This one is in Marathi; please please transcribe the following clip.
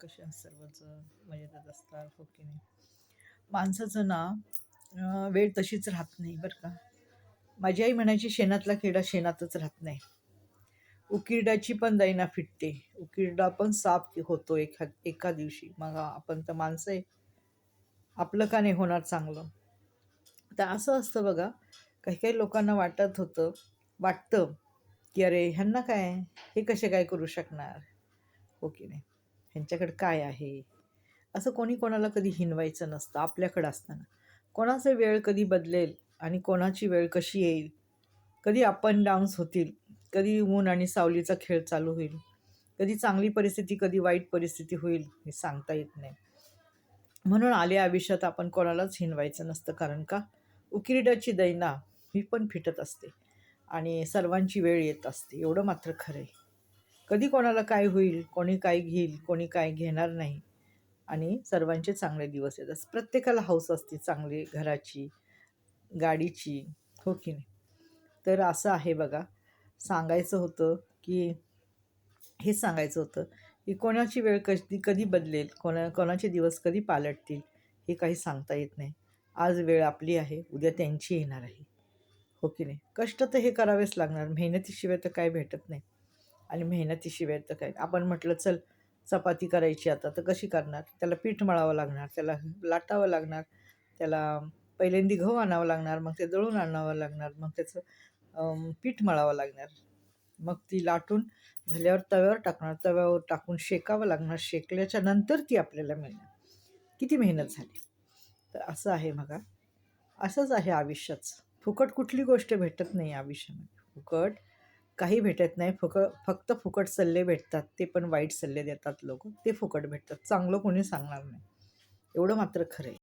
कशा सर्वजण मजेतच असतात हो की नाही. माणसाचं ना वेळ तशीच राहत नाही बरं का. माझी आई म्हणायची शेणातला किडा शेणातच राहत नाही. उकिरड्याची पण दैना फिटते. उकिरडा पण साफ होतो एका दिवशी. मग आपण तर माणसं आहे, आपलं का नाही होणार चांगलं. तर असं असतं बघा. काही काही लोकांना वाटतं की अरे ह्यांना काय, हे कसे काय करू शकणार, हो की नाही. ह्यांच्याकडे काय आहे. असं कोणी कोणाला कधी हिनवायचं नसतं आपल्याकडं असताना. कोणाचा वेळ कधी बदलेल आणि कोणाची वेळ कशी येईल, कधी अप अँड डाऊन्स होतील, कधी ऊन आणि सावलीचा खेळ चालू होईल, कधी चांगली परिस्थिती कधी वाईट परिस्थिती होईल, हे सांगता येत नाही. म्हणून आल्या आयुष्यात आपण कोणालाच हिनवायचं नसतं. कारण का, उकिरड्याची दैना ही पण फिटत असते आणि सर्वांची वेळ येत असते. एवढं मात्र खरं आहे. कधी कोणाला काय होईल, कोणी काय घेईल, कोणी काय घेणार नाही आणि सर्वांचे चांगले दिवस येतात. प्रत्येकाला हौस असते चांगली घराची, गाडीची, हो की नाही. तर असं आहे बघा. सांगायचं होतं की हेच सांगायचं होतं की कोणाची वेळ कधी कधी बदलेल, कोणाचे दिवस कधी पालटतील, हे काही सांगता येत नाही. आज वेळ आपली आहे, उद्या त्यांची येणार आहे, हो की नाही. कष्ट तर हे करावेच लागणार, मेहनतीशिवाय तर काय भेटत नाही. आणि मेहनतीशिवाय तर काय, आपण म्हटलं चल चपाती करायची आता, तर कशी करणार, त्याला पीठ मळावं लागणार, त्याला लाटावं लागणार, त्याला पहिल्यांदा गहू आणावं लागणार, मग ते दळून आणावं लागणार, मग त्याचं पीठ मळावं लागणार, मग ती लाटून झाल्यावर तव्यावर टाकणार, तव्यावर टाकून शेकावं लागणार, शेकल्याच्या नंतर ती आपल्याला मिळणार. किती मेहनत झाली. तर असं आहे बघा. असंच आहे आयुष्याचं. फुकट कुठली गोष्ट भेटत नाही आयुष्यामध्ये. फुकट काही भेटत नाही. फक्त फुकट सल्ले भेटतात. ते पण वाईट सल्ले देतात लोक. ते फुकट भेटतात. चांगलं कोणी सांगणार नाही. एवढं मात्र खरं आहे.